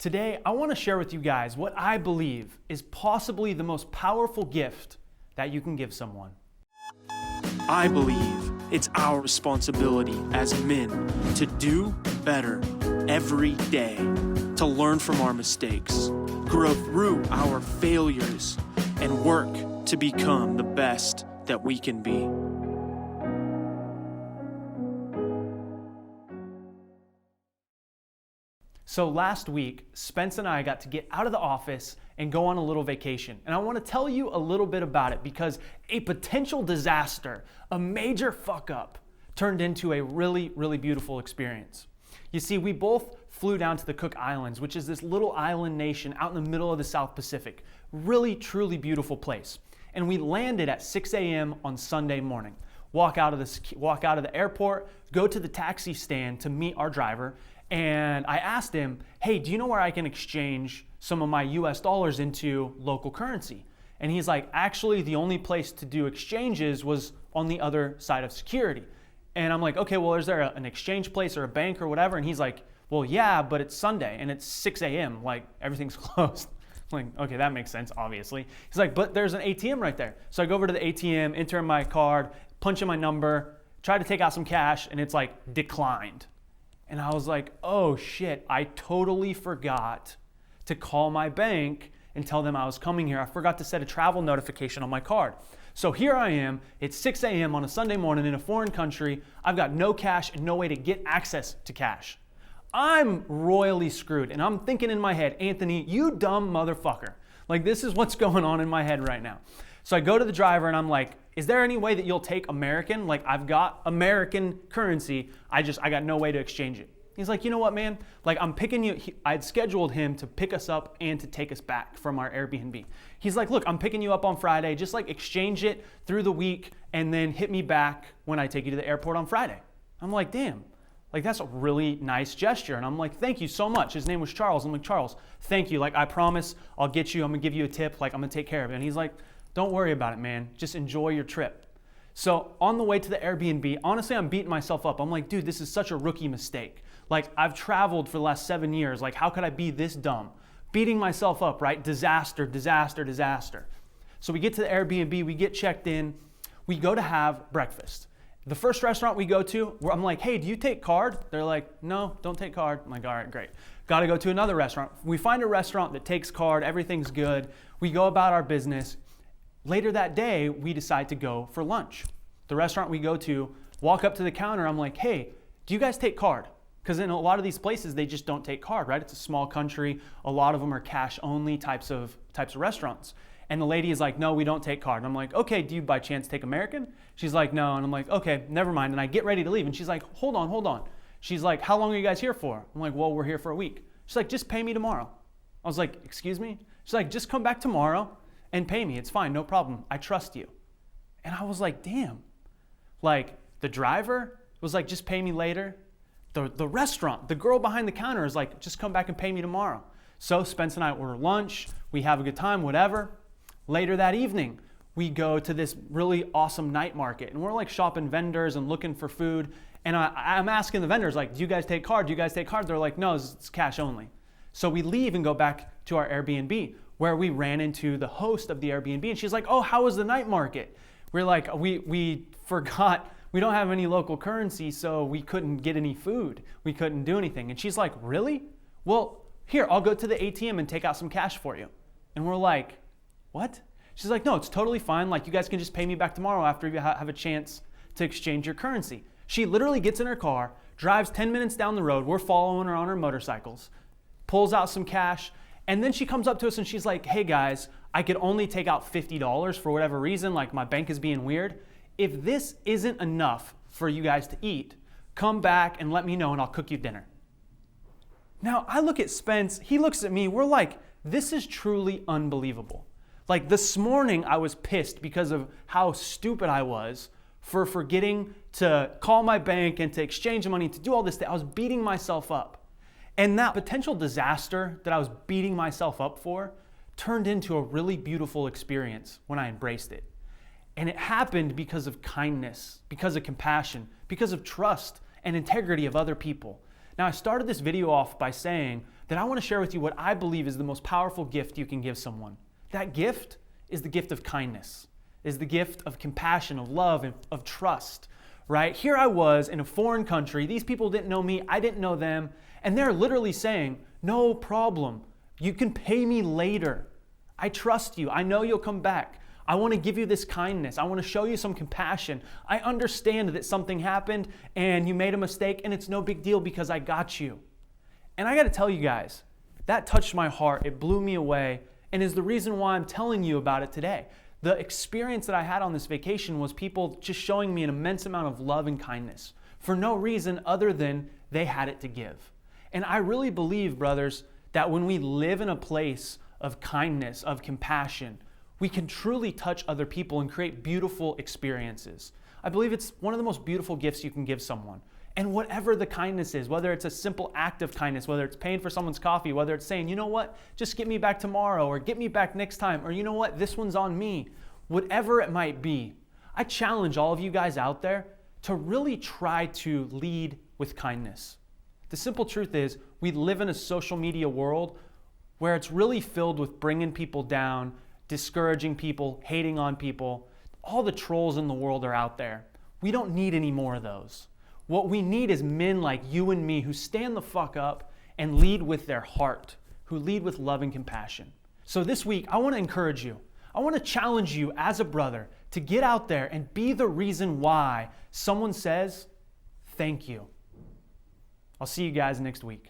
Today, I want to share with you guys what I believe is possibly the most powerful gift that you can give someone. I believe it's our responsibility as men to do better every day, to learn from our mistakes, grow through our failures, and work to become the best that we can be. So last week, Spence and I got to get out of the office and go on a little vacation. And I want to tell you a little bit about it because a potential disaster, a major fuck up, turned into a really, really beautiful experience. You see, we both flew down to the Cook Islands, which is this little island nation out in the middle of the South Pacific. Really, truly beautiful place. And we landed at 6 a.m. on Sunday morning. Walk out of the airport, go to the taxi stand to meet our driver. And I asked him, hey, do you know where I can exchange some of my US dollars into local currency? And he's like, actually, the only place to do exchanges was on the other side of security. And I'm like, okay, well, is there an exchange place or a bank or whatever? And he's like, well, yeah, but it's Sunday and it's 6 a.m. Like everything's closed. I'm like, okay, that makes sense, obviously. He's like, but there's an ATM right there. So I go over to the ATM, enter in my card, punch in my number, try to take out some cash, and it's like declined. And I was like, oh shit, I totally forgot to call my bank and tell them I was coming here. I forgot to set a travel notification on my card. So here I am, it's 6 a.m. on a Sunday morning in a foreign country. I've got no cash and no way to get access to cash. I'm royally screwed. And I'm thinking in my head, Anthony, you dumb motherfucker. Like this is what's going on in my head right now. So I go to the driver and I'm like, is there any way that you'll take American? Like I've got American currency. I got no way to exchange it. He's like, you know what, man? Like I'm picking you. I'd scheduled him to pick us up and to take us back from our Airbnb. He's like, look, I'm picking you up on Friday. Just like exchange it through the week and then hit me back when I take you to the airport on Friday. I'm like, damn. Like that's a really nice gesture. And I'm like, thank you so much. His name was Charles. I'm like, Charles, thank you. Like I promise I'll get you. I'm gonna give you a tip. Like I'm gonna take care of it. And he's like, don't worry about it, man. Just enjoy your trip. So on the way to the Airbnb, honestly, I'm beating myself up. I'm like, dude, this is such a rookie mistake. Like I've traveled for the last 7 years. Like how could I be this dumb? Beating myself up, right? Disaster, disaster, disaster. So we get to the Airbnb, we get checked in, we go to have breakfast. The first restaurant we go to, I'm like, hey, do you take card? They're like, no, don't take card. I'm like, all right, great. Got to go to another restaurant. We find a restaurant that takes card, everything's good. We go about our business. Later that day, we decide to go for lunch. The restaurant we go to, walk up to the counter, I'm like, hey, do you guys take card? Because in a lot of these places, they just don't take card, right? It's a small country. A lot of them are cash only types of restaurants. And the lady is like, no, we don't take card. And I'm like, okay, do you by chance take American? She's like, no. And I'm like, okay, never mind. And I get ready to leave. And she's like, hold on. She's like, how long are you guys here for? I'm like, well, we're here for a week. She's like, just pay me tomorrow. I was like, excuse me? She's like, just come back tomorrow and pay me. It's fine, no problem. I trust you. And I was like, damn. Like the driver was like, just pay me later. The restaurant, the girl behind the counter is like, just come back and pay me tomorrow. So Spence and I order lunch, we have a good time, whatever. Later that evening, we go to this really awesome night market and we're like shopping vendors and looking for food. And I'm asking the vendors like, do you guys take card? Do you guys take card? They're like, no, it's cash only. So we leave and go back to our Airbnb where we ran into the host of the Airbnb and she's like, oh, how was the night market? We're like, we forgot. We don't have any local currency, so we couldn't get any food. We couldn't do anything. And she's like, really? Well, here, I'll go to the ATM and take out some cash for you. And we're like, what? She's like, no, it's totally fine. Like, you guys can just pay me back tomorrow after you have a chance to exchange your currency. She literally gets in her car, drives 10 minutes down the road. We're following her on our motorcycles, pulls out some cash, and then she comes up to us and she's like, hey guys, I could only take out $50 for whatever reason. Like, my bank is being weird. If this isn't enough for you guys to eat, come back and let me know and I'll cook you dinner. Now I look at Spence, he looks at me, we're like, this is truly unbelievable. Like this morning I was pissed because of how stupid I was for forgetting to call my bank and to exchange money, to do all this. I was beating myself up. And that potential disaster that I was beating myself up for turned into a really beautiful experience when I embraced it. And it happened because of kindness, because of compassion, because of trust and integrity of other people. Now, I started this video off by saying that I want to share with you what I believe is the most powerful gift you can give someone. That gift is the gift of kindness, is the gift of compassion, of love, and of trust, right? Here I was in a foreign country. These people didn't know me. I didn't know them. And they're literally saying, no problem. You can pay me later. I trust you. I know you'll come back. I want to give you this kindness. I want to show you some compassion. I understand that something happened and you made a mistake and it's no big deal because I got you. And I got to tell you guys, that touched my heart. It blew me away and is the reason why I'm telling you about it today. The experience that I had on this vacation was people just showing me an immense amount of love and kindness for no reason other than they had it to give. And I really believe, brothers, that when we live in a place of kindness, of compassion, we can truly touch other people and create beautiful experiences. I believe it's one of the most beautiful gifts you can give someone. And whatever the kindness is, whether it's a simple act of kindness, whether it's paying for someone's coffee, whether it's saying, you know what, just get me back tomorrow, or get me back next time, or you know what, this one's on me, whatever it might be, I challenge all of you guys out there to really try to lead with kindness. The simple truth is, we live in a social media world where it's really filled with bringing people down, discouraging people, hating on people. All the trolls in the world are out there. We don't need any more of those. What we need is men like you and me who stand the fuck up and lead with their heart, who lead with love and compassion. So this week, I want to encourage you. I want to challenge you as a brother to get out there and be the reason why someone says, thank you. I'll see you guys next week.